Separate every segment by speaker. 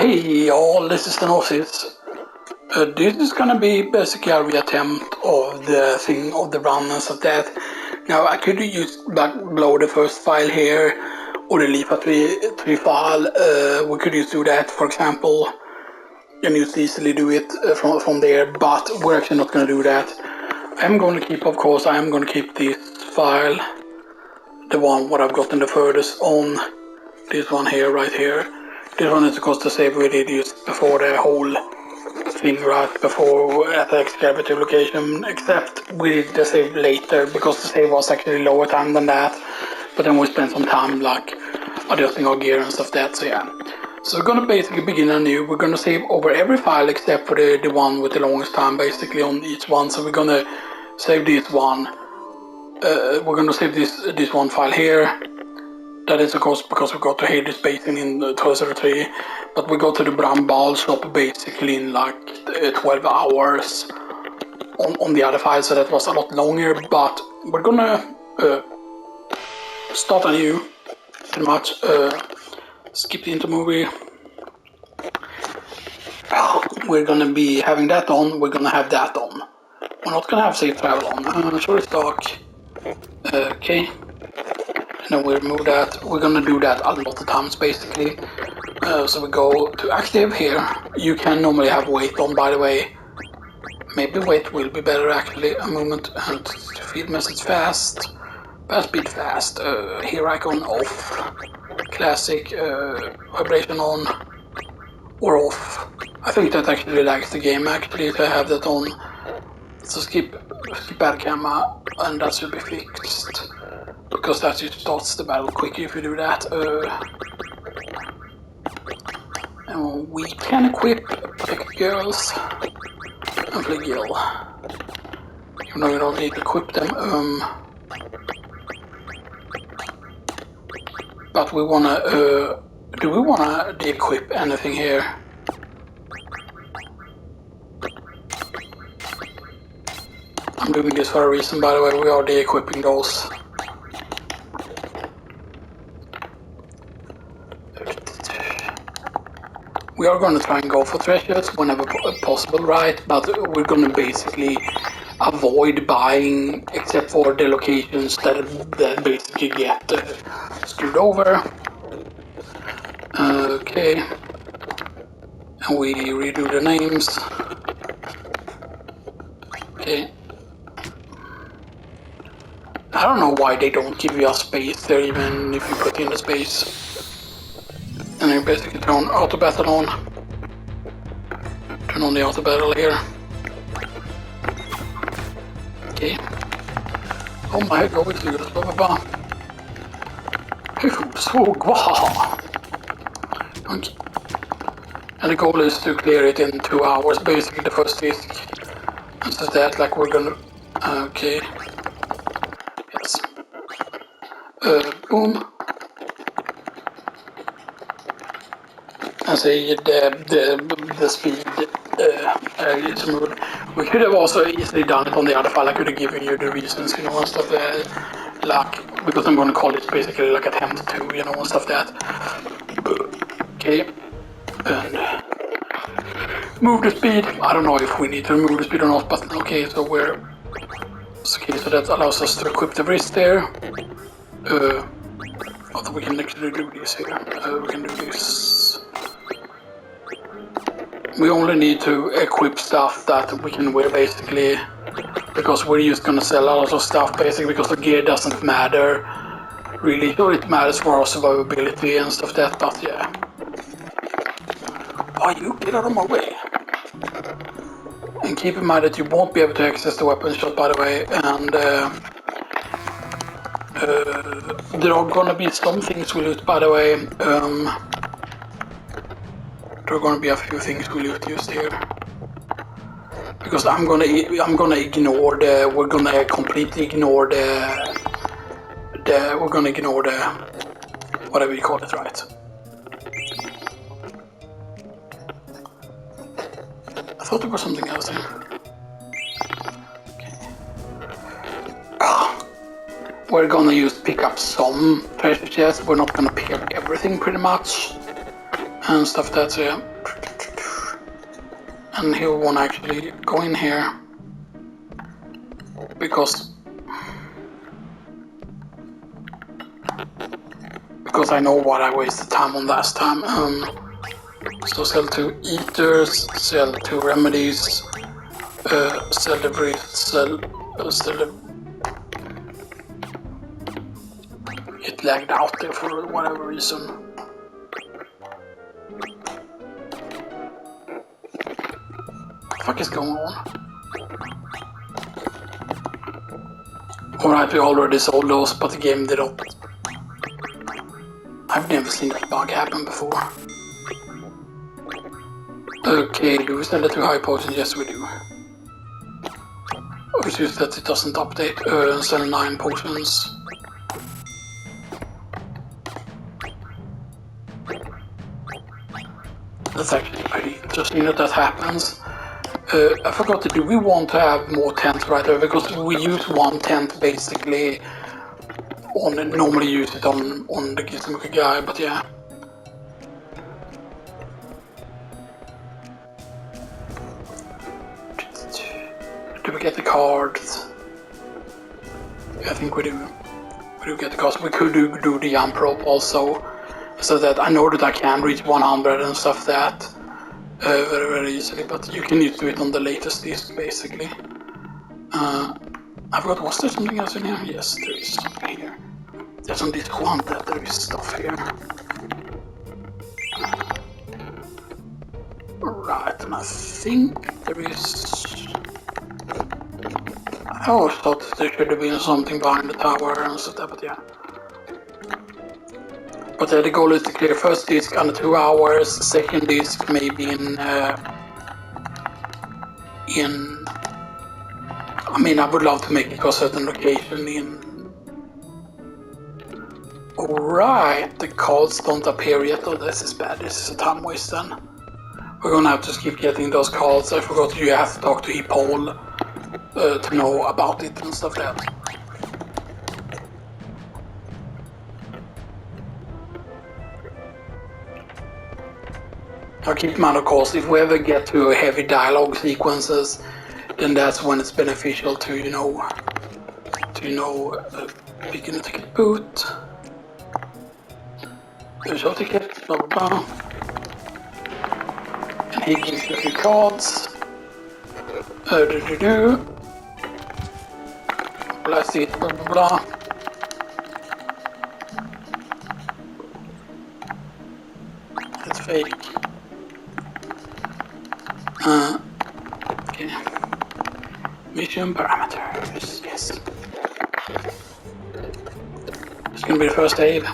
Speaker 1: Hey all, this is Stenosis. This is gonna be basically a reattempt of the thing, of the run and stuff that. Now I could use blow the first file here, or delete a three file. We could just do that, for example, and just easily do it from there, but we're actually not gonna do that. I'm gonna keep, of course, I am gonna keep this file, the one what I've gotten the furthest on, this one here, right here. This one is of course the save we did just before the whole thing, right before at the Excalibur location, except we did the save later because the save was actually lower time than that, but then we spent some time like adjusting our gear and stuff that, so yeah. So we're gonna basically begin anew. We're gonna save over every file except for the one with the longest time basically on each one. So we're gonna save this one. We're gonna save this one file here. That is of course because we got to Hades Basin in 1203, but we got to the Bram Ball shop basically in like 12 hours on the other file, so that was a lot longer, but we're gonna start anew, pretty much. Skip into movie. We're gonna be having that on, we're gonna have that on. We're not gonna have safe travel on. Sure it's dark. Okay. And then we remove that. We're gonna do that a lot of times basically. So we go to active here. You can normally have wait on, by the way. Maybe wait will be better actually. A moment and to feed message fast. Pass speed fast. Here icon off. Classic vibration on or off. I think that actually lags the game actually to have that on. So skip bad camera and that should be fixed. Because that just starts the battle quicker if you do that. And we can equip Pick Girls and Fligill. Even though you don't need to equip them. But we wanna, do we wanna de-equip anything here? I'm doing this for a reason, by the way. We are de-equipping those. We are going to try and go for treasures whenever possible, right? But we're going to basically avoid buying, except for the locations that basically get screwed over. Okay. And we redo the names. Okay. I don't know why they don't give you a space there, even if you put in the space. And you basically turn auto battle on. Turn on the auto battle here. Okay. Oh my god, we do this, blah blah blah. Okay. And the goal is to clear it in 2 hours, basically the first disc. And so that, like we're gonna. Okay. Yes. Boom. I say the speed is moved. We could have also easily done it on the other file. I could have given you the reasons, you know, and stuff like, because I'm going to call it basically like attempt to, you know, and stuff that. Okay, and move the speed. I don't know if we need to remove the speed or not, but okay, so we're okay. So that allows us to equip the wrist there. Although we can actually do this here. We can do this. We only need to equip stuff that we can wear basically, because we're just gonna sell a lot of stuff basically because the gear doesn't matter really. Sure, it matters for our survivability and stuff that, but yeah. Why you get out of my way? And keep in mind that you won't be able to access the weapon shop, by the way, and there are gonna be some things we loot, by the way. There are gonna be a few things we loot used here. Because I'm gonna ignore the, we're gonna completely ignore we're gonna ignore the, whatever you call it, right? I thought there was something else here. Okay. We're gonna just pick up some treasure chests. We're not gonna pick up everything pretty much. And stuff that's, yeah. and he won't actually go in here because I know what I wasted time on last time. So sell 2 eaters, sell 2 remedies, sell the brief, sell the... It lagged out there for whatever reason. What the fuck is going on? Alright, we already sold those, but the game did not. I've never seen that bug happen before. Okay, do we sell it to high potion? Yes, we do. Which is that it doesn't update. Sell 9 potions. That's actually pretty interesting that happens. I forgot to do, we want to have more tents right there because we use 1 tent basically on, normally use it on the Gizmo guy, but yeah. Do we get the cards? I think we do. We do get the cards. We could do the jump rope also, so that I know that I can reach 100 and stuff that very, very easily, but you can do it on the latest disc basically. I forgot, was there something else in here? Yes, there is something here. There's on this one that there is stuff here. Right, and I think there is... I always thought there should have been something behind the tower and stuff, but yeah. But the goal is to clear first disc under 2 hours, second disc maybe in... I mean, I would love to make it to a certain location in... Alright, the cards don't appear yet. Oh, this is bad. This is a time waste then. We're gonna have to keep getting those cards. I forgot you have to talk to Epol to know about it and stuff like that. Now keep in mind, of course, if we ever get to heavy dialogue sequences, then that's when it's beneficial to, begin a ticket boot. There's your ticket, blah blah blah. And he gives you a few cards. Blast it, blah blah blah. It's fake. Okay. Mission parameters, yes. It's gonna be the first save.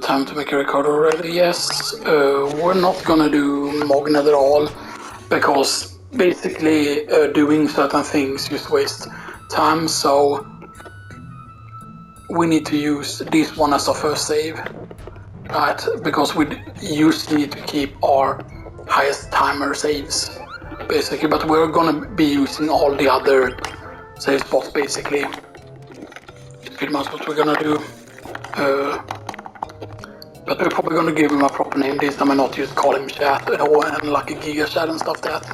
Speaker 1: Time to make a record already, yes. We're not gonna do Mognet at all, because basically doing certain things just waste time, so we need to use this one as our first save, right? Because we usually need to keep our highest timer saves, basically, but we're gonna be using all the other save spots, basically. It's pretty much what we're gonna do. But we're probably gonna give him a proper name this time and not just call him Chat and like a Giga Chat and stuff that.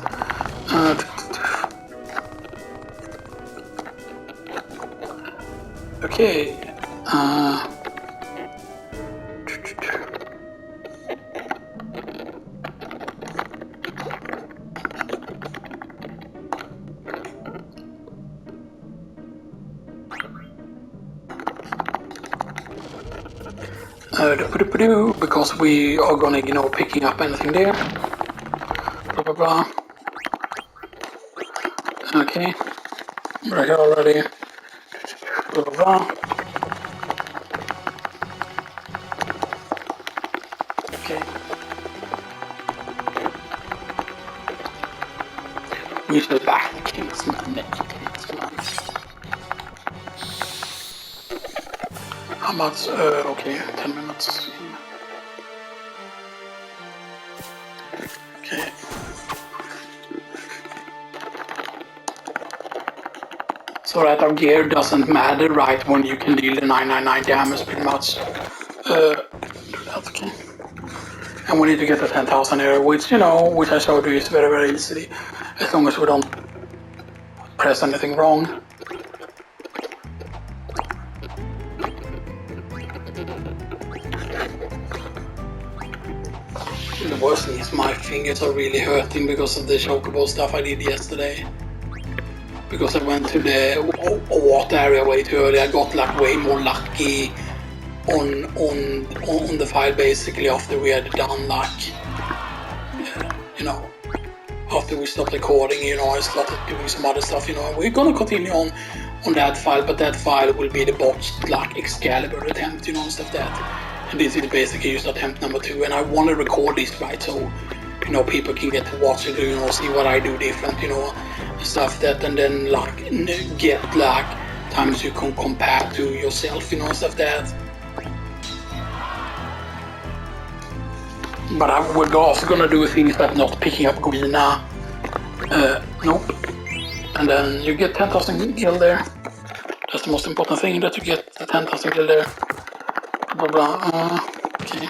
Speaker 1: Okay. Because we are gonna, picking up anything there. Blah blah blah. Okay. Right here already. Blah blah blah. Okay. We should back the Kingsman. How much? Okay, 10 minutes. Okay. So that our gear doesn't matter, right, when you can deal the 999 damage pretty much. That's okay. And we need to get the 10,000 here, which, you know, which I showed you is very, very easy. As long as we don't press anything wrong. The worst thing is my fingers are really hurting because of the chocobo stuff I did yesterday. Because I went to the water area way too early, I got like way more lucky on the file basically after we had done like, you know, after we stopped recording, you know, I started doing some other stuff, you know, and we're gonna continue on that file, but that file will be the botched like Excalibur attempt, you know, and stuff like that. And this is basically just attempt number 2, and I want to record this, right, so, you know, people can get to watch it, you know, see what I do different, you know, stuff that, and then like get like times you can compare to yourself, you know, stuff that. But we're also gonna do things like not picking up Guina. Nope. And then you get 10,000 gil there. That's the most important thing, that you get the 10,000 gil there. Blah blah. Okay.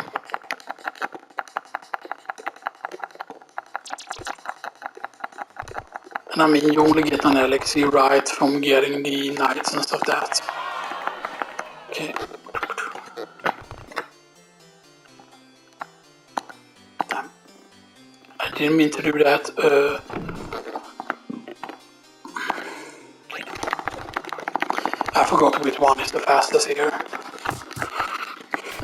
Speaker 1: And I mean, you only get an elixir, right, from getting the knights and stuff like that. Okay. Damn. I didn't mean to do that. I forgot which one is the fastest here.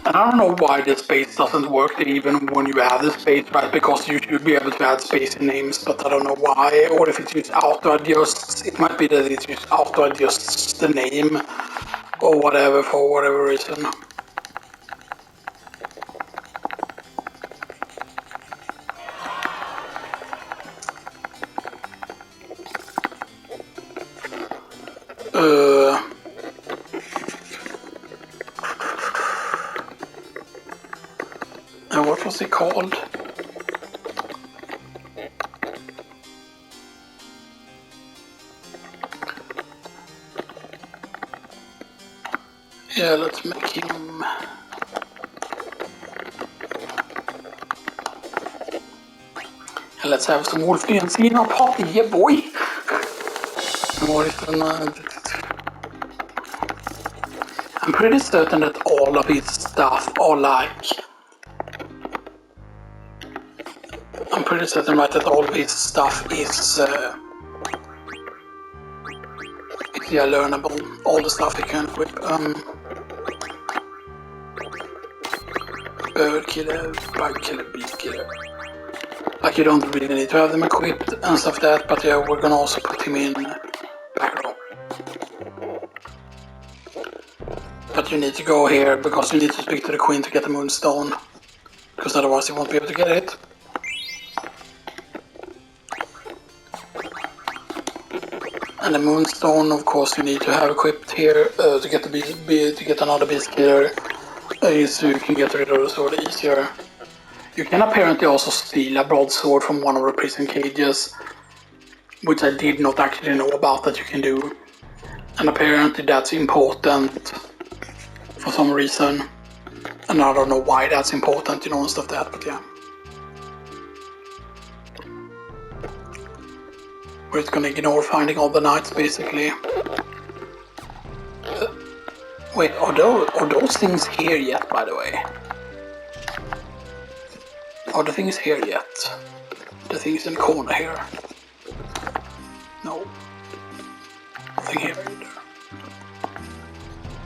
Speaker 1: And I don't know why the space doesn't work even when you add the space, right? Because you should be able to add space in names, but I don't know why. Or if it's just auto-adjusts, it might be that it just auto-adjusts the name or whatever for whatever reason. What was it called? Yeah, let's make him... And let's have some wolf dance in our party, yeah boy! What is the... I'm pretty certain that all of his stuff are like... I'm pretty certain, right, that all of his stuff is... yeah, learnable. All the stuff you can equip. Bird killer, bug killer, beast killer. Like, you don't really need to have them equipped and stuff like that, but yeah, we're gonna also put him in back row. But you need to go here because you need to speak to the queen to get the moonstone, because otherwise you won't be able to get it. And the moonstone, of course, you need to have equipped here to get the to get another beast killer, so you can get rid of the sword easier. You can apparently also steal a broadsword from one of the prison cages, which I did not actually know about that you can do. And apparently that's important for some reason. And I don't know why that's important, you know, and stuff like that, but yeah. We're just gonna ignore finding all the knights, basically. Wait, are those things here yet, by the way? Are the things here yet? The things in the corner here? No. Nothing here either.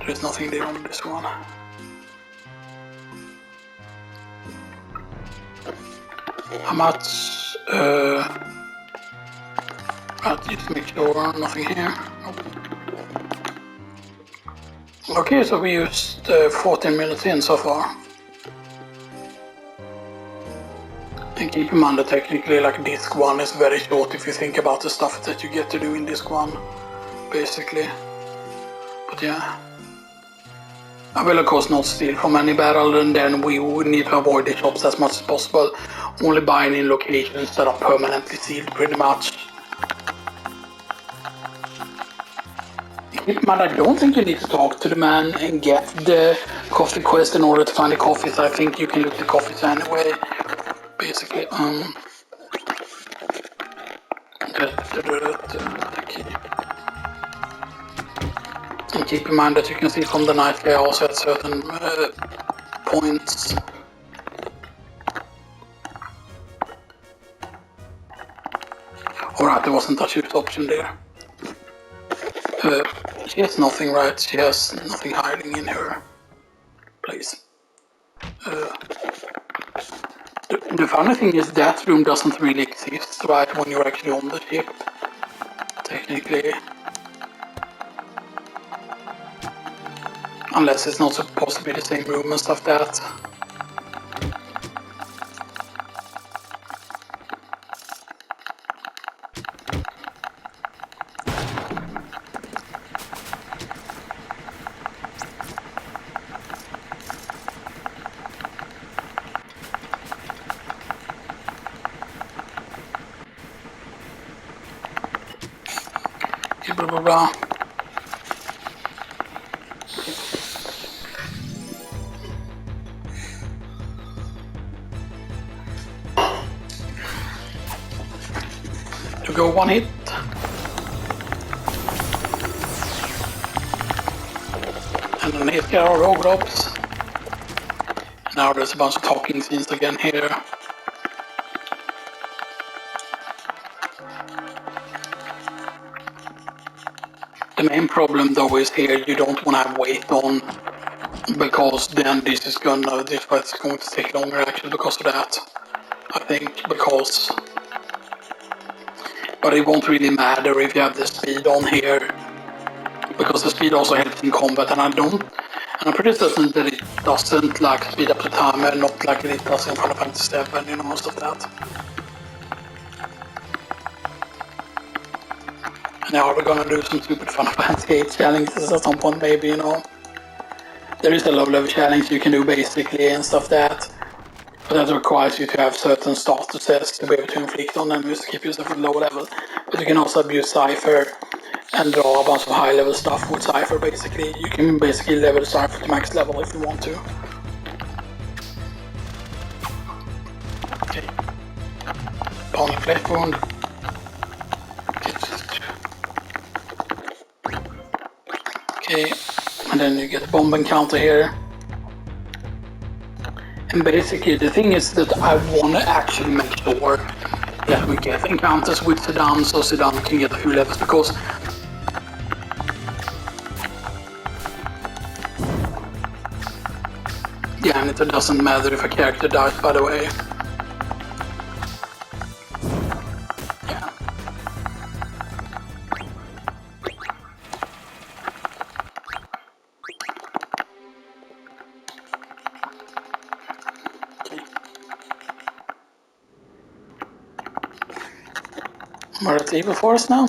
Speaker 1: There is nothing there on this one. How much? Just make sure nothing here. Nope. Okay, so we used 14 minutes in so far. And keep in mind that technically, like, disc 1 is very short if you think about the stuff that you get to do in disc 1, basically. But yeah. I will of course not steal from any barrel, and then we would need to avoid the shops as much as possible, only buying in locations that are permanently sealed pretty much. Keep in mind, I don't think you need to talk to the man and get the coffee quest in order to find the coffees. I think you can look the coffees anyway, basically. And keep in mind that you can see from the night sky also at certain points. Alright, there wasn't a shoot option there. She has nothing, right? She has nothing hiding in her place. The funny thing is that room doesn't really exist, right, when you're actually on the ship, technically. Unless it's not supposed to be the same room and stuff that. Blah blah blah. To go one hit. And then hit here are rogue drops. Now there's a bunch of talking scenes again here. The main problem though is here you don't want to have weight on, because then this fight's going to take longer actually because of that. I think but it won't really matter if you have the speed on here, because the speed also helps in combat, and I'm pretty certain that it doesn't like speed up the timer, not like it does in Final Fantasy 7, you know, most of that. Now we're gonna do some stupid Final Fantasy 8 challenges at some point, maybe, you know. There is a low level challenge you can do basically and stuff that, but that requires you to have certain statuses to be able to inflict on enemies to keep yourself at low level. But you can also abuse Cypher and draw a bunch of high level stuff with Cypher basically. You can basically level Cypher to max level if you want to. Okay. Bound flesh wound. Okay, and then you get a bomb encounter here. And basically the thing is that I want to actually make sure that we get encounters with Sedan so Sedan can get a few levels, because yeah, and it doesn't matter if a character dies, by the way. Yeah. We're at Evil Forest now.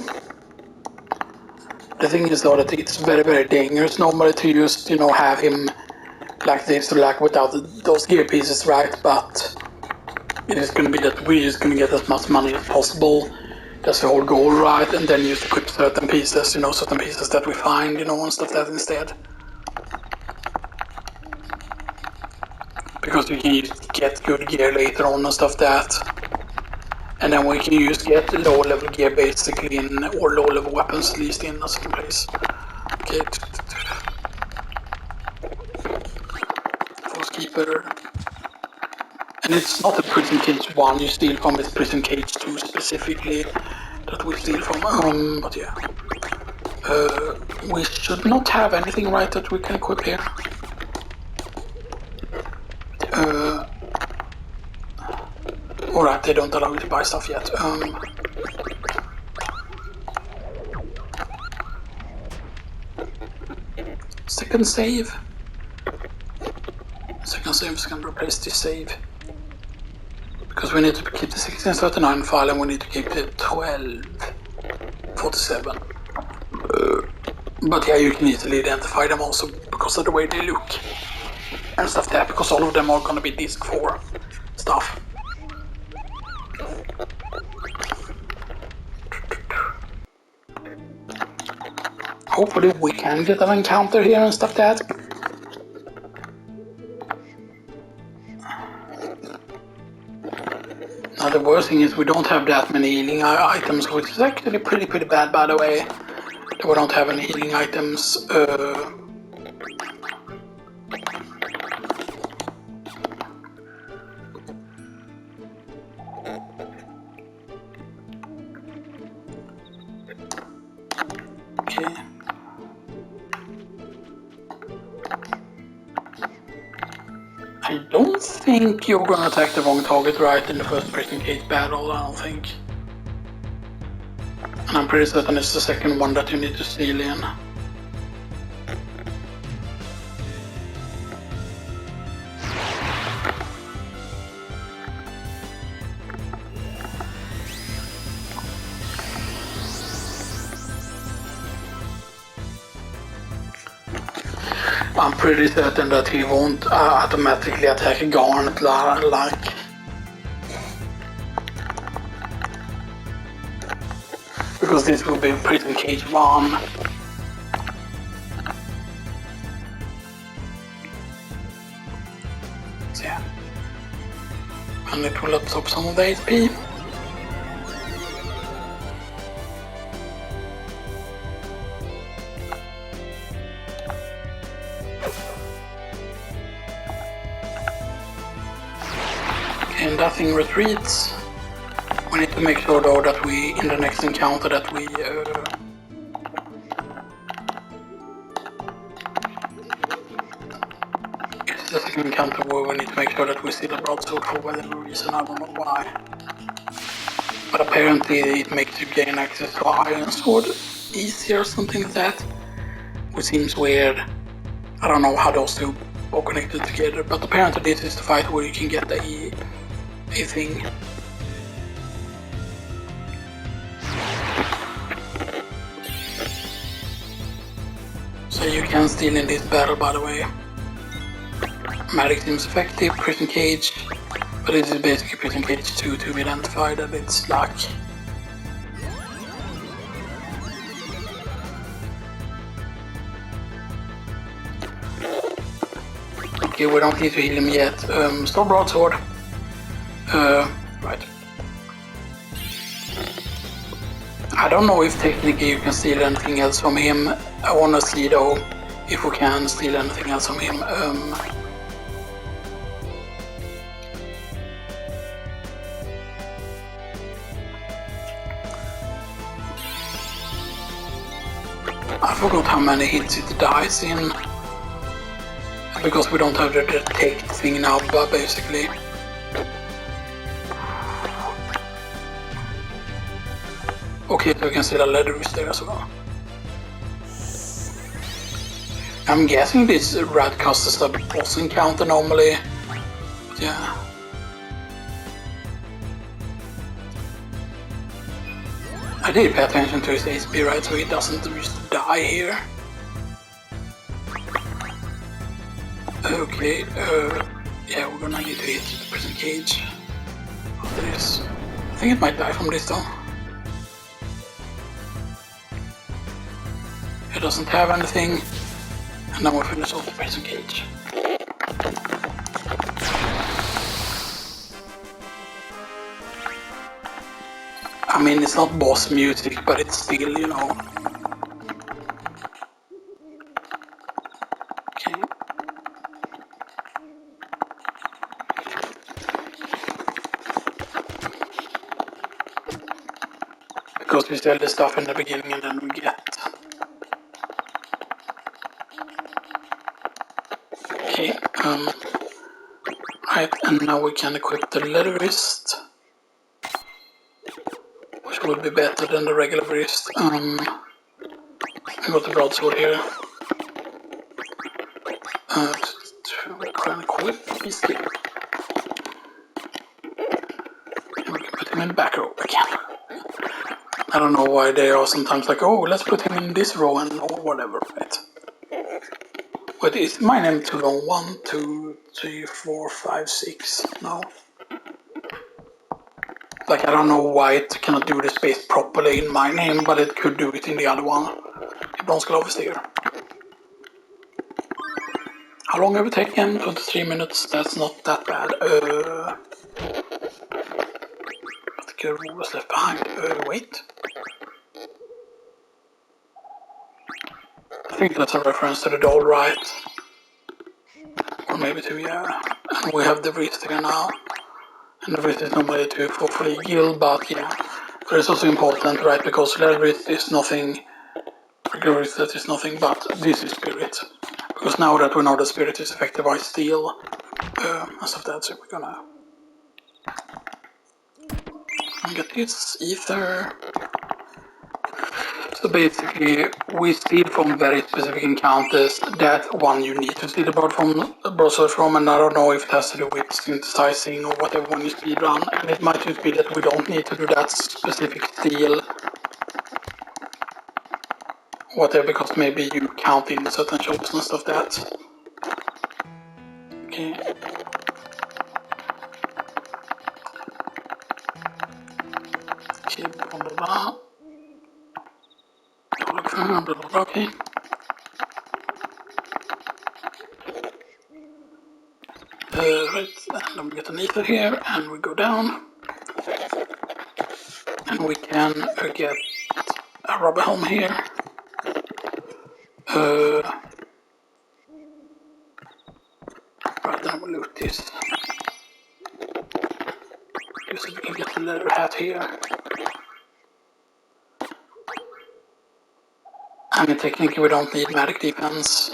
Speaker 1: The thing is though that it's very, very dangerous normally to just, you know, have him like this, like without those gear pieces, right? But it is going to be that we're just going to get as much money as possible. That's the whole goal, right? And then just equip certain pieces, you know, certain pieces that we find, you know, and stuff like that instead. Because we can just get good gear later on and stuff that. And then we can just get low level gear basically in, or low level weapons at least in a certain place. Okay. Force Keeper. And it's not a Prison Cage 1 you steal from, it's Prison Cage 2 specifically that we steal from, but yeah. We should not have anything right that we can equip here. Alright, they don't allow you to buy stuff yet. Second save. Second save is going to replace this save. Because we need to keep the 1639 file and we need to keep the 1247. But yeah, you can easily identify them also because of the way they look and stuff there, because all of them are gonna be disc 4 stuff. Hopefully we can get an encounter here and stuff that. Now the worst thing is we don't have that many healing items, which is actually pretty bad, by the way. That we don't have any healing items. Okay. I don't think you're gonna attack the wrong target right in the first prison cage battle, I don't think. And I'm pretty certain it's the second one that you need to steal in. I'm pretty certain that he won't automatically attack a Garnet like. Because this will be prison cage 1. So yeah. And it will absorb some of the HP. And that thing retreats. We need to make sure though that we, in the next encounter, that we it's the second encounter where we need to make sure that we see the broadsword for whatever reason, I don't know why. But apparently it makes you gain access to Iron Sword easier or something like that. Which seems weird. I don't know how those two are connected together, but apparently this is the fight where you can get a thing. So you can steal in this battle, by the way. Magic seems effective, prison cage, but this is basically prison cage 2 to identify that it's luck. Okay, we don't need to heal him yet. Store broadsword. Right. I don't know if technically you can steal anything else from him. I wanna see though if we can steal anything else from him. I forgot how many hits it dies in. Because we don't have the detect thing now, but basically. Okay, so we can see the leathers there as well. I'm guessing this rat costs a boss encounter normally. But yeah. I did pay attention to his HP, right, so he doesn't just die here. Okay, yeah, we're gonna need to hit the prison cage after this. I think it might die from this though. It doesn't have anything, and now we'll finish off the prison cage. I mean, it's not boss music, but it's still, you know. Okay. Because we sell the stuff in the beginning and then we get. Okay, right, and now we can equip the leather wrist. Which will be better than the regular wrist. I got the broadsword here. We can equip this here. And we can put him in the back row again. I don't know why they are sometimes like, oh, let's put him in this row and or whatever, right? Wait, is my name too long? 1, 2, 3, 4, 5, 6. No. Like, I don't know why it cannot do the space properly in my name, but it could do it in the other one. Excalibur is here. How long have it taken? 23 minutes. That's not that bad. But the girl was left behind. Wait. I think that's a reference to the doll, right? Or maybe to, yeah. And we have the wrist again now. And the wrist is normally to fully heal, but yeah. But it's also important, right? Because the wrist is nothing. Regular wrist that is nothing but this is spirit. Because now that we know the spirit is affected by steel, and stuff that, so we're gonna get this ether. So basically, we steal from very specific encounters. That one you need to steal about from browser from, and I don't know if it has to do with synthesizing or whatever when you speedrun. And it might just be that we don't need to do that specific steal, whatever, because maybe you count in certain shops and stuff that. Okay. Okay, blah blah blah. Okay. Right, and then we get an ether here, and we go down, and we can get a rubber helm here. Right, then we loot this. So we can get the leather hat here. I mean, technically we don't need magic defense.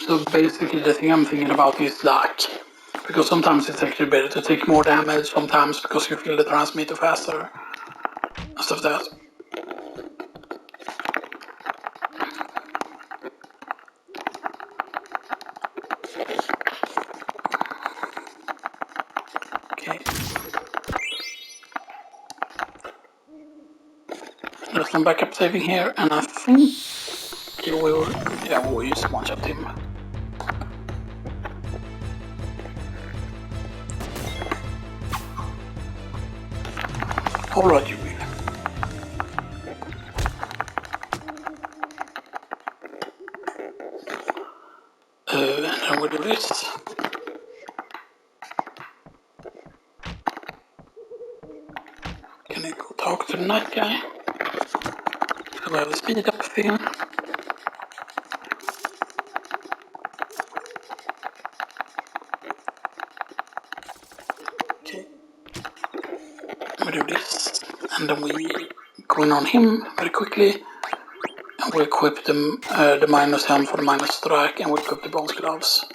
Speaker 1: So basically the thing I'm thinking about is luck. Because sometimes it's actually better to take more damage, sometimes because you feel the transmitter faster. And stuff like that. Okay. There's some backup saving here, and I think we'll use one shot him. Alright, you will. And then we'll do this. Can I go talk to the night guy? So we have a speed up thing. Okay. We do this, and then we go in on him very quickly. And we equip the minus helm for the minus strike, and we equip the bronze gloves.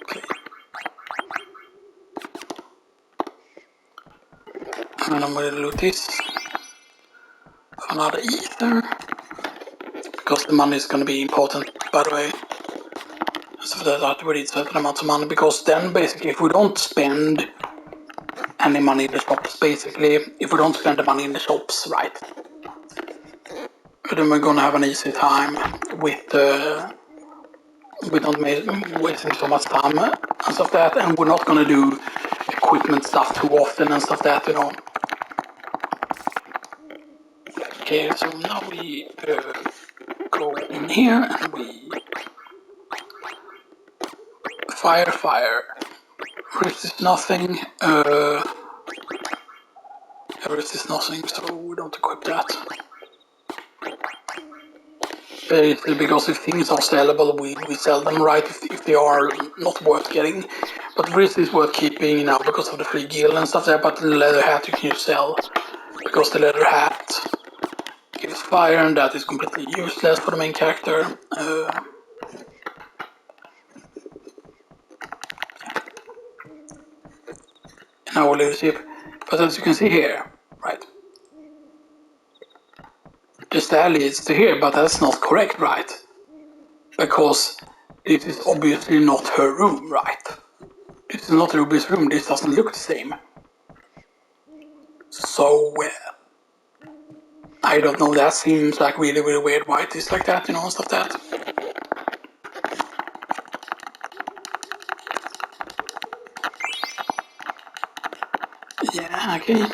Speaker 1: Okay. And then we loot this for another ether, because the money is going to be important, by the way. So that we need certain amounts of money, because then basically if we don't spend any money in the shops, basically, if we don't spend the money in the shops, right, then we're gonna have an easy time with not wasting so much time and stuff like that, and we're not gonna do equipment stuff too often and stuff like that, you know. Okay, so now we go in here and we fire. Wrist is nothing. Wrist is nothing, so we don't equip that. Basically, because if things are sellable, we sell them, right, if they are not worth getting. But wrist is worth keeping now because of the free gear and stuff there, but the leather hat you can sell, because the leather hat gives fire and that is completely useless for the main character. Now we'll leadership, but as you can see here, right, the stair leads to here, but that's not correct, right? Because this is obviously not her room, right? This is not Ruby's room, this doesn't look the same. So, I don't know, that seems like really weird why it is like that, you know, and stuff that. Yeah, okay.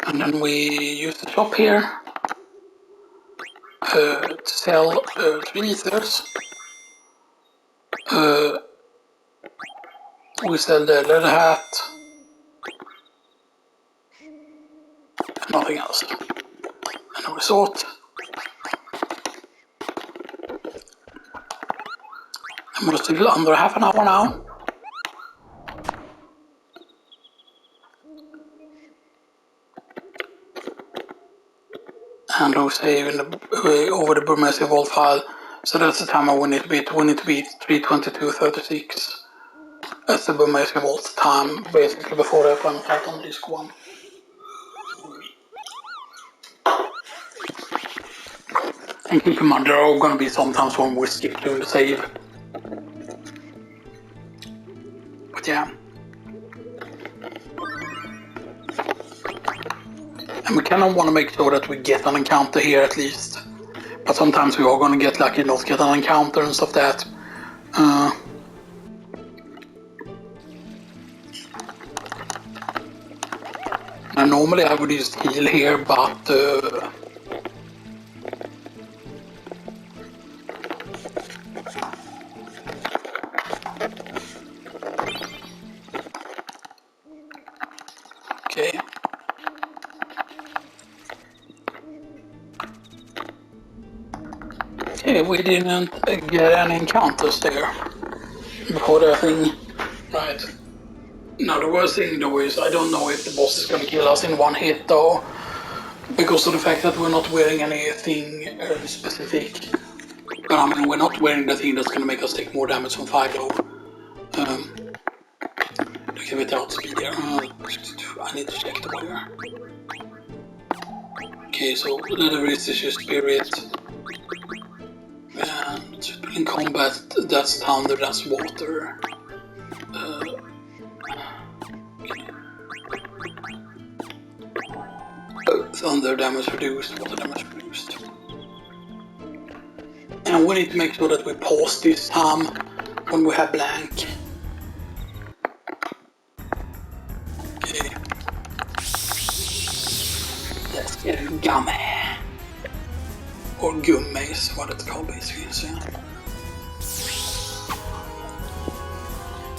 Speaker 1: And then we use the shop here to sell 3 ethers. We sell the leather hat. And nothing else. And a resort. And we're still under half an hour now. And we'll save in the, over the Burmese Vault file. So that's the time we need to beat. We need to beat 3:22:36. That's the Burmese Vault time, basically, before I run out on disk 1. And keep in mind, there are going to be some times when we skip doing the save. But yeah. And we kind of want to make sure that we get an encounter here at least. But sometimes we are going to get lucky not get an encounter and stuff that. And normally I would just heal here, but okay. Okay, we didn't get any encounters there before the thing. Right. Now the worst thing though is I don't know if the boss is gonna kill us in one hit though, because of the fact that we're not wearing anything specific. But I mean, we're not wearing the thing that's gonna make us take more damage from 5 though. Okay, without speed here. I need to check the wire. Okay, so leather is your spirit. And in combat, that's thunder, that's water. Thunder damage reduced, water damage reduced. And we need to make sure that we pause this time when we have blank. Okay. Let's get a gummy. Or gummi is what it's called basically. So.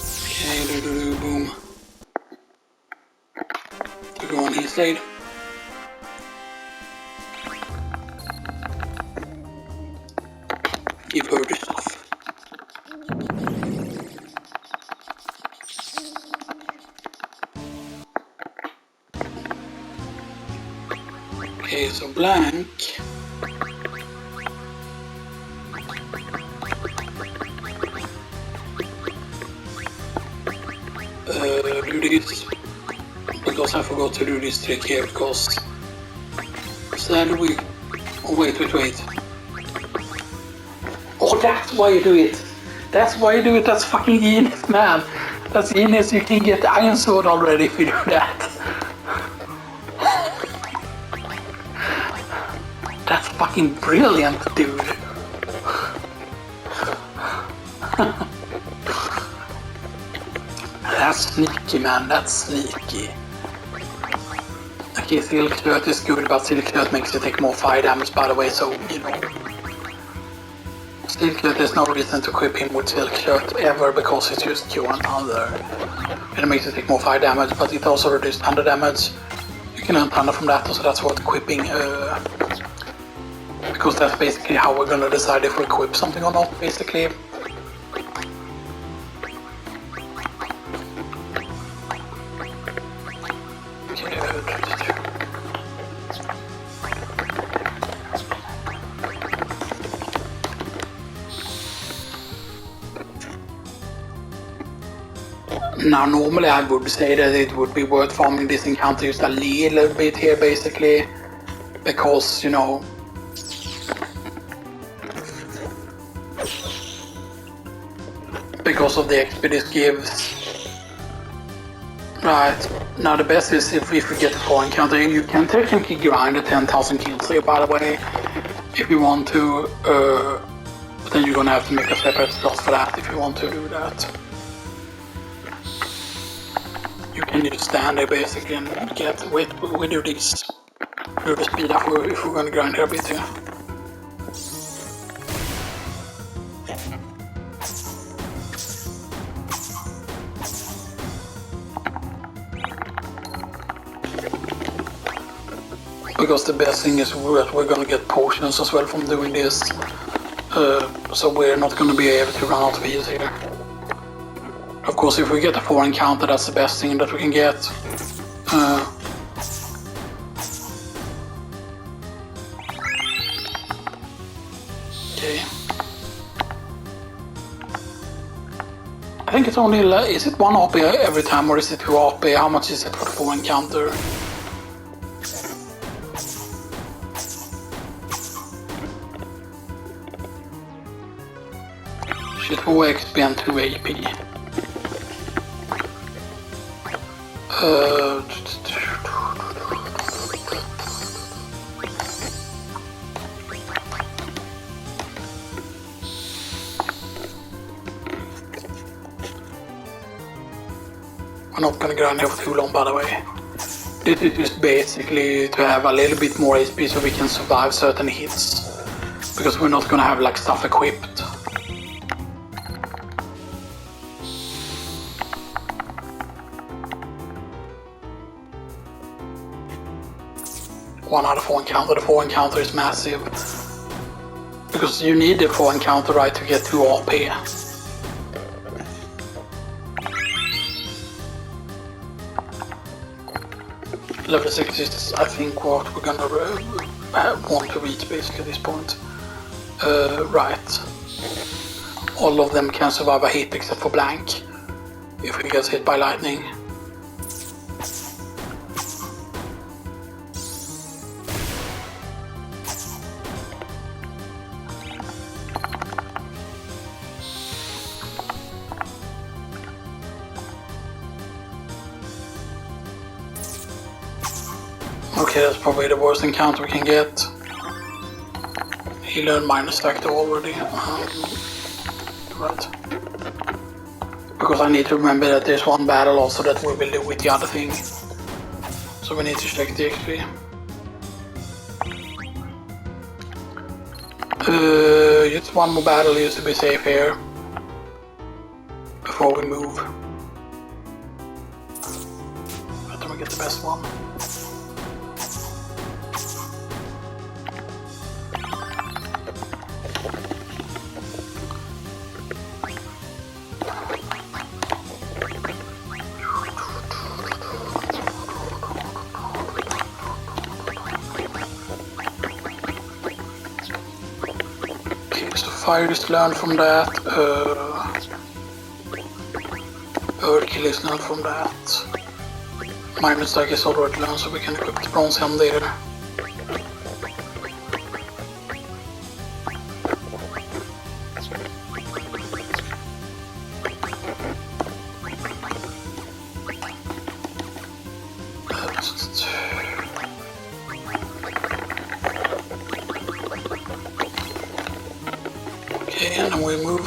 Speaker 1: Okay, boom. To go on his side. Give her the stuff. Okay, so blank. Do this because I forgot to do this trick here because sadly we. Oh, wait. Oh, that's why you do it. That's why you do it. That's fucking genius, man. That's genius. You can get the Iron Sword already if you do that. That's fucking brilliant, dude. That's sneaky, man. That's sneaky. Okay, Silk Shirt is good, but Silk Shirt makes you take more fire damage, by the way, so, you know. Silk Shirt, there's no reason to equip him with Silk Shirt ever, because it's just Q1 Thunder. And it makes you take more fire damage, but it also reduces thunder damage. You can earn thunder from that, so that's worth equipping. Because that's basically how we're gonna decide if we equip something or not, basically. Now normally I would say that it would be worth farming this encounter just a little bit here basically, because, you know, because of the XP this gives. Right, now the best is if we get the 4 encounter. You can technically grind the 10,000 kills here, by the way, if you want to, but then you're gonna have to make a separate slot for that if you want to do that. You can just stand there basically and get, we do this, do the speed up if we're gonna grind here a bit here. Because the best thing is that we're gonna get potions as well from doing this, so we're not gonna be able to run out of heals here. Of course, if we get a 4 encounter, that's the best thing that we can get. Okay. I think it's only, is it 1 AP every time or is it 2 AP? How much is it for the 4 encounter? Shit, 4 XP and 2 AP. We're not gonna grind here for too long, by the way. This is just basically to have a little bit more HP so we can survive certain hits. Because we're not gonna have like stuff equipped. One out of 4 encounter. The 4 encounter is massive. Because you need the 4 encounter, right, to get 2 AP. Level 6 is, I think, what we're gonna want to reach basically at this point. Right. All of them can survive a hit except for Blank. If he gets hit by lightning. Okay, that's probably the worst encounter we can get. He learned minus factor already. Right. Because I need to remember that there's one battle also that we will do with the other thing. So we need to check the XP. Just one more battle just to be safe here. Before we move. Let me get the best one. Fire is learned from that. Earth kill is learned from that. Minus strike is already learned, so we can equip the bronze helm there. And then we move.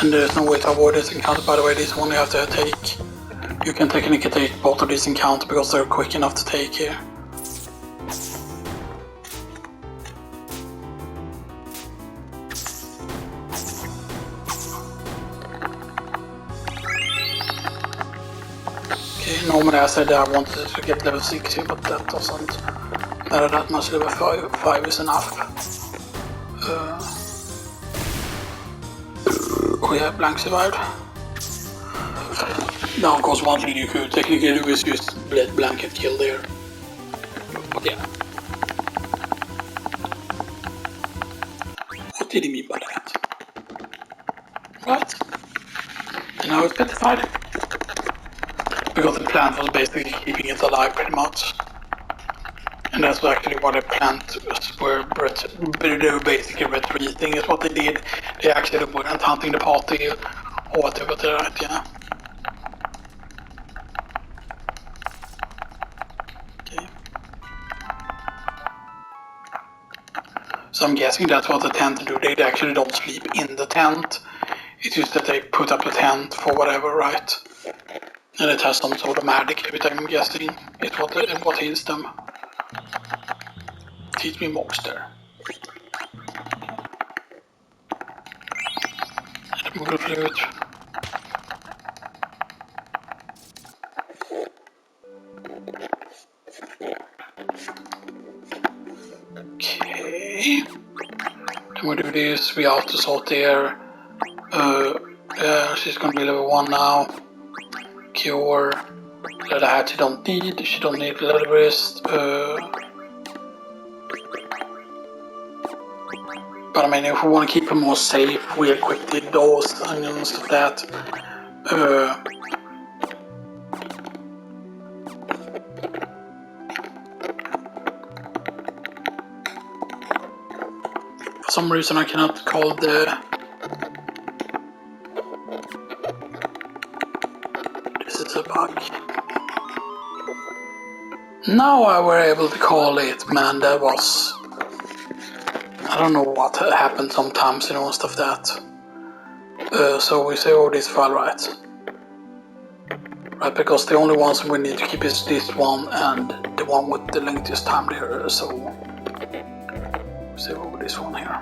Speaker 1: And there's no way to avoid this encounter, by the way. This one you have to take. You can technically take both of these encounters because they're quick enough to take here. Okay, normally I said I wanted to get level 6 here, but that doesn't matter that much. Level 5 is enough. Oh yeah, Blank survived. Now of course one thing you could technically do is just let Blank get killed there. But yeah. What did he mean by that? Right. And now it's petrified. Because the plan was basically keeping it alive pretty much. And that's actually what the plants were basically retreating, is what they did. They actually weren't hunting the party or whatever, right? Yeah. Okay. So I'm guessing that's what the tent do. They actually don't sleep in the tent. It's just that they put up a tent for whatever, right? And it has some sort of magic every time, I'm guessing. It's what heals them. Teach me monster. Muggle flute. Okay. Then we do this, we auto sort there. She's gonna be level 1 now. Cure. Leather hat she don't need leather wrist. But I mean, if we want to keep her more safe, we equipped those and stuff like that. For some reason I cannot call the... This is a bug. Now I were able to call it, man, that was... I don't know what happened sometimes, you know, and stuff like that. So we say, oh, this file right. Right, because the only ones we need to keep is this one and the one with the lengthiest time there, so... We say, oh, this one here.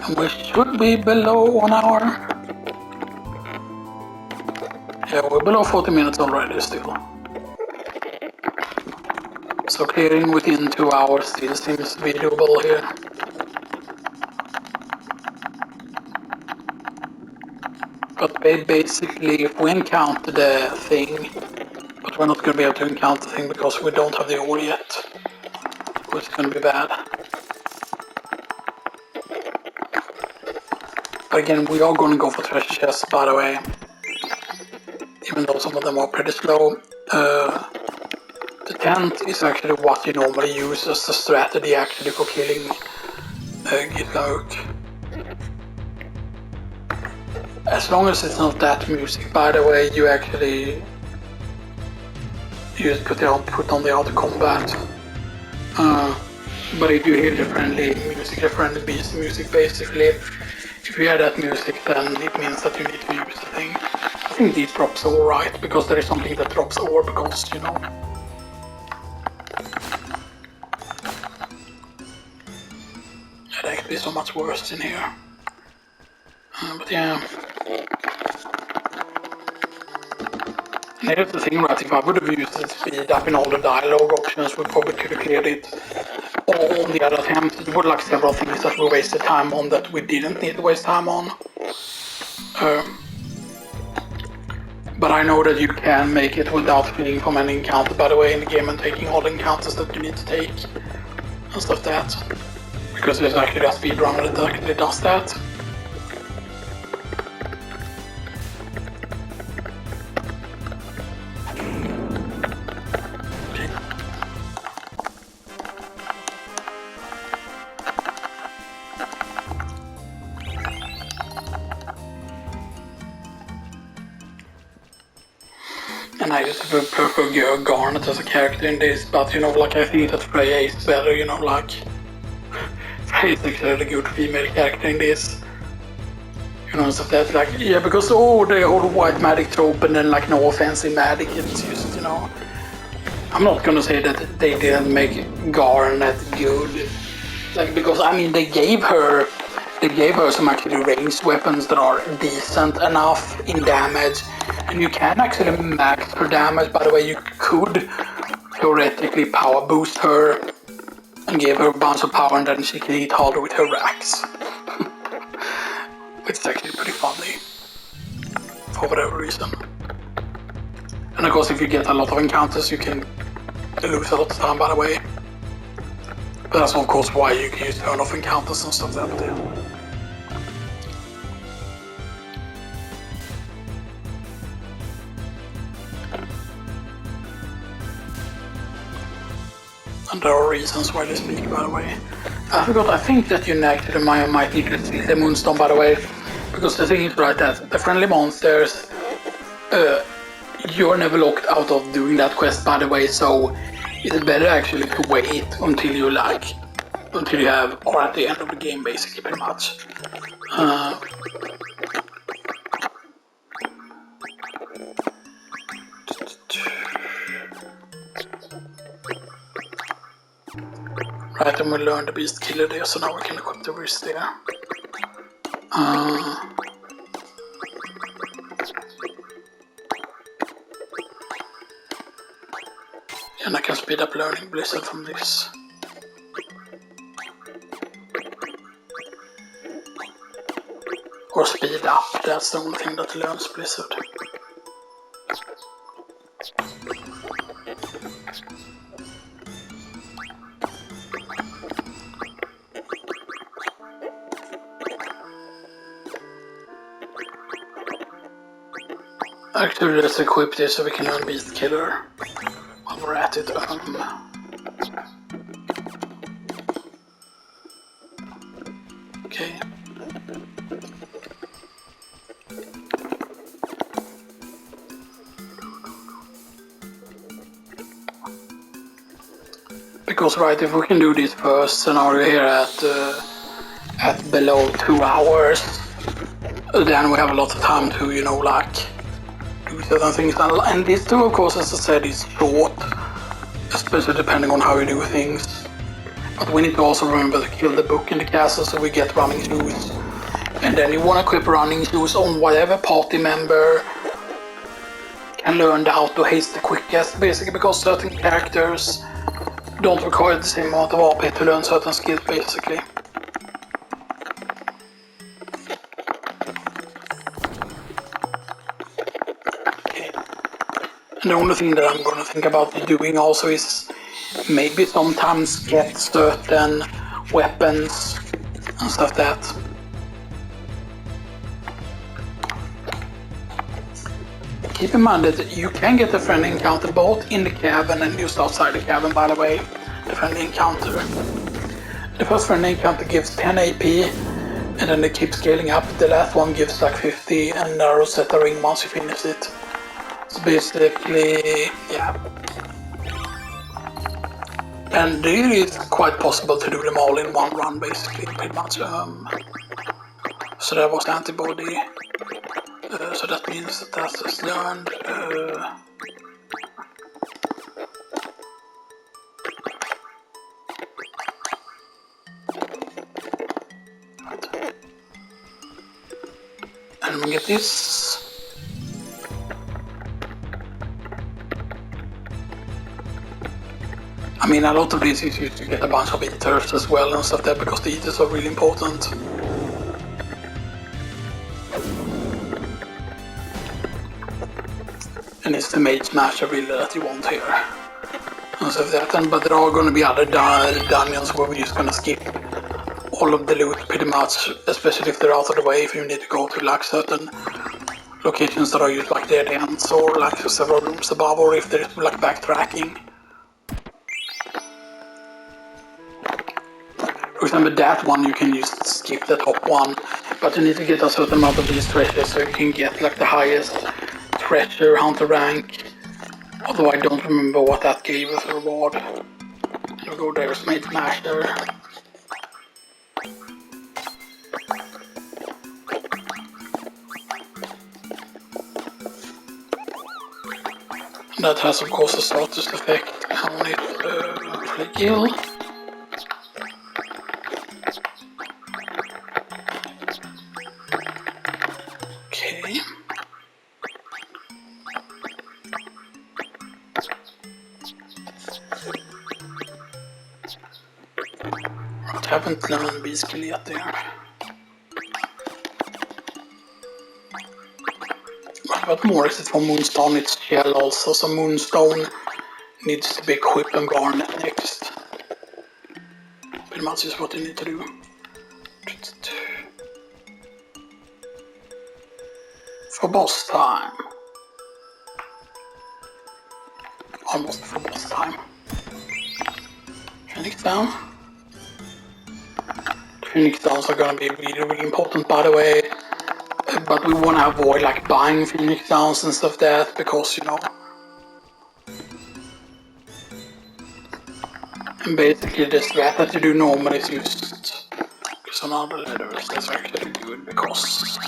Speaker 1: And we should be below 1 hour. Yeah, we're below 40 minutes already still. So clearing within 2 hours still seems to be doable here. But basically, if we encounter the thing, but we're not going to be able to encounter the thing because we don't have the ore yet, which is going to be bad. But again, we are going to go for treasure chests, by the way, even though some of them are pretty slow. The tent is actually what you normally use as a strategy actually for killing Gitlauk. As long as it's not that music, by the way, you actually just put on the auto combat. But if you hear the friendly music, the friendly beast music, basically, if you hear that music, then it means that you need to use the thing. I think these drops ore, right? Because there is something that drops ore, because, you know. That could be so much worse in here. But yeah. And here's the thing, right? If I would have used the speed up in all the dialogue options, we probably could have cleared it all on the other attempts. There were like several things that we wasted time on that we didn't need to waste time on. But I know that you can make it without fleeing from any encounter, by the way, in the game, and taking all the encounters that you need to take and stuff like that. Because there's actually a speedrunner that actually does that. And I just prefer Garnet as a character in this, but you know, like I think that Freya is better, you know, like Freya is actually a good female character in this. You know, stuff that like, yeah, because the whole white magic trope and then like no offensive magic, it's just, you know. I'm not gonna say that they didn't make Garnet good. Like, because I mean they gave her some actually ranged weapons that are decent enough in damage. And you can actually max her damage. By the way, you could theoretically power boost her and give her a bunch of power, and then she can hit harder with her racks. Which is actually pretty funny, for whatever reason. And of course, if you get a lot of encounters, you can lose a lot of time, by the way. But that's of course why you can use turn off encounters and stuff like that. And there are reasons why they speak, by the way. I forgot, I think that you actually might need to steal the Moonstone, by the way. Because the thing is right that the friendly monsters, you're never locked out of doing that quest, by the way, so it's better actually to wait until you are at the end of the game, basically, pretty much. Right, and we learned the beast killer there, so now we can equip the wrist there. And I can speed up learning Blizzard from this. Or speed up, that's the only thing that learns Blizzard. Actually, let's equip this so we can learn Beast Killer while we're at it. Okay. Because right, if we can do this first scenario here at below 2 hours, then we have a lot of time to, you know, like, do certain things. And this too, of course, as I said, is short, especially depending on how you do things. But we need to also remember to kill the book in the castle so we get running shoes. And then you want to equip running shoes on whatever party member can learn how to haste the quickest, basically, because certain characters don't require the same amount of AP to learn certain skills, basically. Okay. And the only thing that I'm going to think about doing also is maybe sometimes get certain weapons and stuff like that. Keep in mind that you can get a friendly encounter both in the cavern and just outside the cavern, by the way. The friendly encounter. The first friendly encounter gives 10 AP, and then they keep scaling up. The last one gives like 50, and narrow set the ring once you finish it. So basically, yeah. And it is quite possible to do them all in one run, basically, pretty much. So that was the antibody. So that means that that's learned. And we get this. I mean, a lot of this is used to get a bunch of eaters as well and stuff there, because the eaters are really important. And it's the mage smasher really that you want here. And stuff that. But there are going to be other dungeons where we're just going to skip all of the loot pretty much, especially if they're out of the way, if you need to go to like certain locations that are used like dead ends or like several rooms above, or if there's like backtracking. For example, that one you can just skip the top one, but you need to get a certain amount of these treasures so you can get like the highest treasure hunter rank. Although I don't remember what that gave as a reward. We'll go there, Mage Smasher. That has of course a status effect on it for the kill. Okay. I haven't learned beast kill yet there. But more is it for Moonstone, it's shell also, so Moonstone needs to be equipped and garnet next. Pretty much is what you need to do. For boss time. Almost for boss time. Phoenix down. Phoenix downs are gonna be really important, by the way. But we wanna avoid like buying Phoenix downs and stuff that, because you know. And basically the strat that you do normally is used. So now the letters, that's actually good because.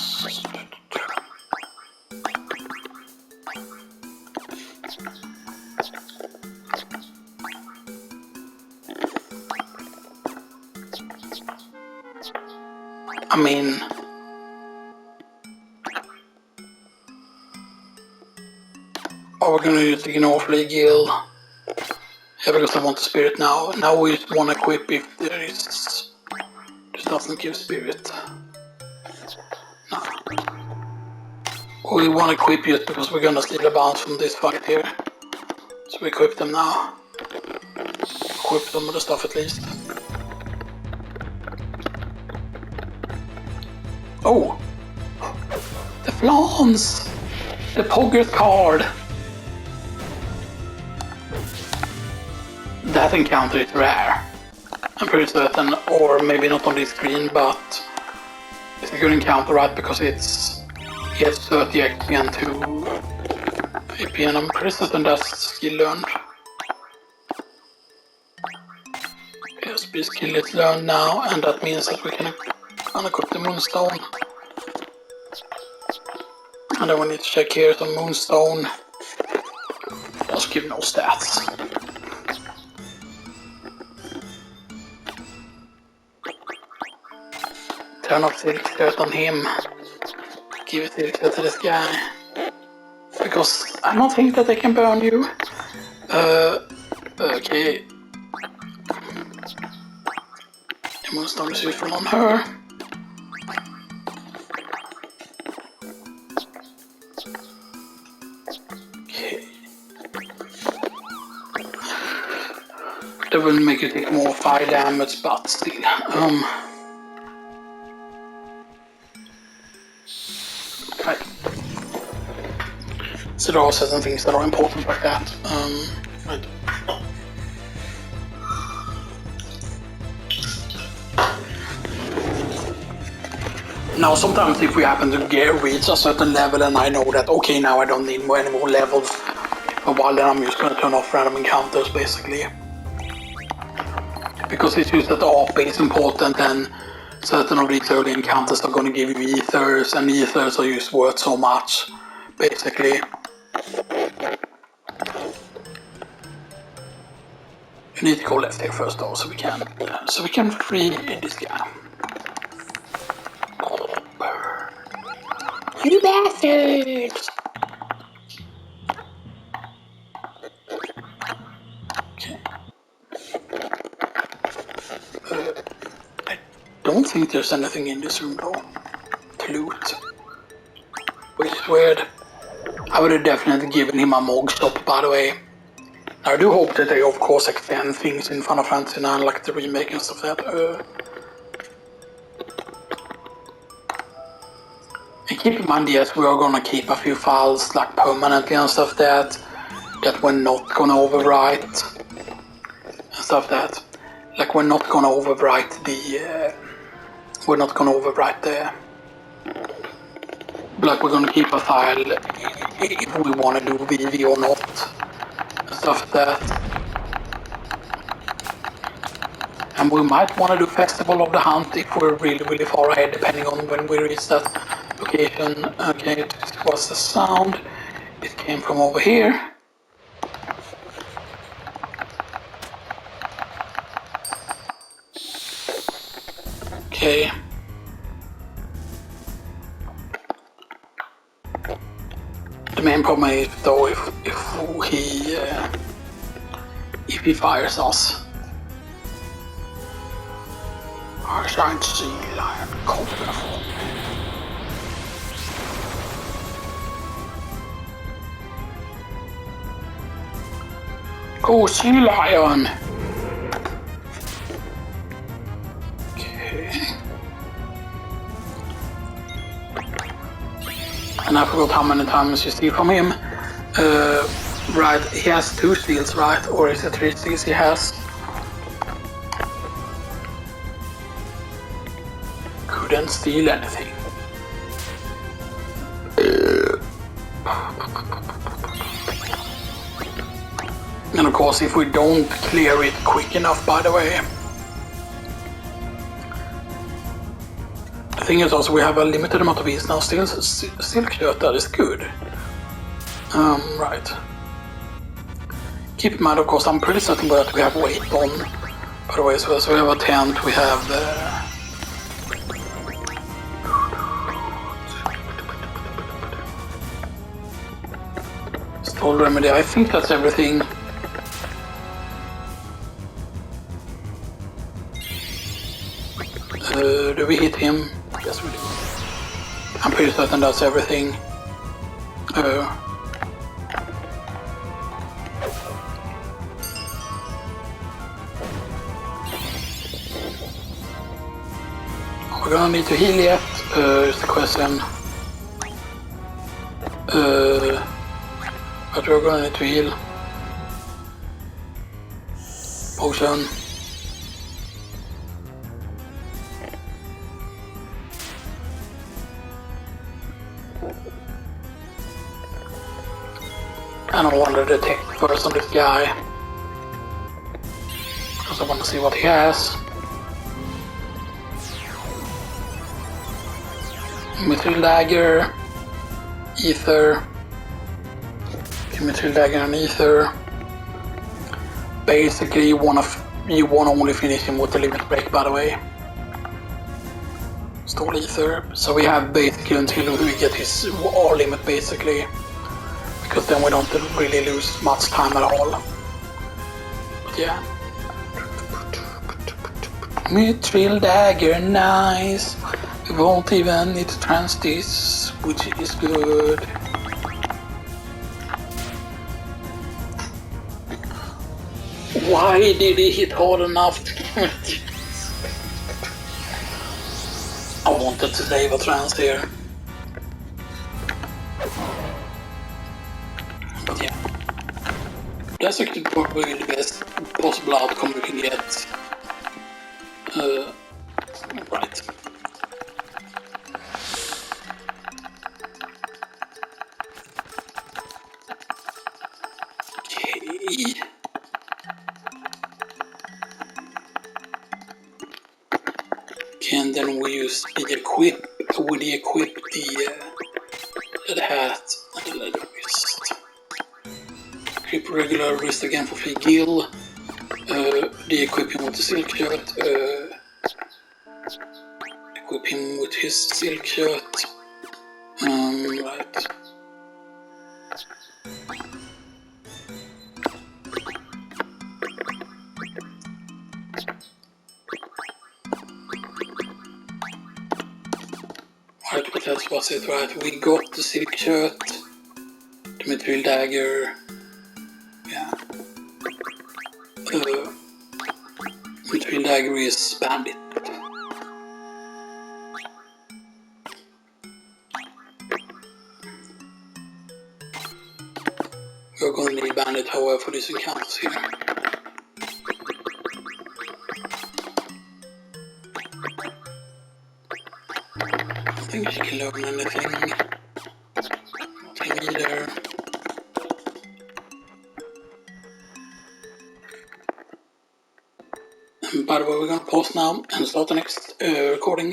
Speaker 1: I mean, are we gonna use the Gnawflea Gill? Yeah, because I want the spirit now. Now we just want to equip if there is. This doesn't give spirit. No. We want to equip just because we're gonna steal a bounce from this fight here. So we equip them now. Equip some of the stuff at least. Oh! The Flans! The Poggers card! That encounter is rare. I'm pretty certain, or maybe not on this screen, but it's a good encounter, right? Because he has 30 XP and 2 AP, and I'm pretty certain that's skill learned. Yes, speed skill is learned now, and that means that we can unequip the Moonstone. And then we need to check here, so Moonstone does give no stats. Turn off Silk Shirt on him. Give it Silk Shirt to this guy. Because I don't think that they can burn you. Okay. The Moonstone is useful on her. Okay. That will make you take more fire damage, but still. Right. So there are certain things that are important like that. Right. Now sometimes if we happen to reach a certain level and I know that okay now I don't need any more levels for a while, then I'm just gonna turn off random encounters basically. Because it's just that the ARP is important and certain of these early encounters are going to give you ethers, and ethers are just worth so much, basically. You need to go left here first though, so we can free this guy. You bastards! Okay. I don't think there's anything in this room though to loot, which is weird. I would have definitely given him a Mog Shop, by the way. I do hope that they of course extend things in Final Fantasy 9, like the remake and stuff like that. And keep in mind, yes, we are gonna keep a few files like permanently and stuff that we're not gonna overwrite and stuff that. Like we're not gonna overwrite the but like we're gonna keep a file if we wanna do VV or not and stuff like that. And we might wanna do Festival of the Hunt if we're really far ahead, depending on when we reach that location. Okay, this was the sound. It came from over here. Okay. The main problem is though if he fires us. Our giant sea lion comes to the front. Go sea lion! Okay. And I forgot how many times you steal from him. Right, he has 2 steals, right? Or is it 3 steals he has? couldn't steal anything. And of course, if we don't clear it quick enough, by the way. The thing is also we have a limited amount of ease now. Still silk shirt, that is good. Right. Keep in mind, of course, I'm pretty certain that we have weight on. By the way, so we have a tent, we have Stall remedy. I think that's everything. Do we hit him? Yes, we do. I'm pretty certain that's everything. We're gonna need to heal yet, is the question. But we're gonna need to heal. Potion. I don't want to detect first on this guy. Because I want to see what he has. Mithril dagger, ether, mithril dagger and ether. Basically, you wanna only finish him with the limit break. By the way, stall ether. So we have basically until we get his our limit, basically, because then we don't really lose much time at all. But yeah, mithril dagger, nice. We won't even need to trans this, which is good. Why did he hit hard enough? I wanted to save a trans here. But yeah, that's actually probably the best possible outcome we can get. Right. Okay. And then we use the equip the hat and the leather wrist. Equip regular wrist again for free gil. The equip him with the silk shirt. Equip him with his silk shirt. Right. Right, but that was it, right? We got the silk shirt, the mithril dagger, yeah. Mithril dagger is bandit. We're going to need bandit, however, for these encounters here. I don't think she can learn anything. Not him either. And by the way, we're gonna pause now and start the next recording.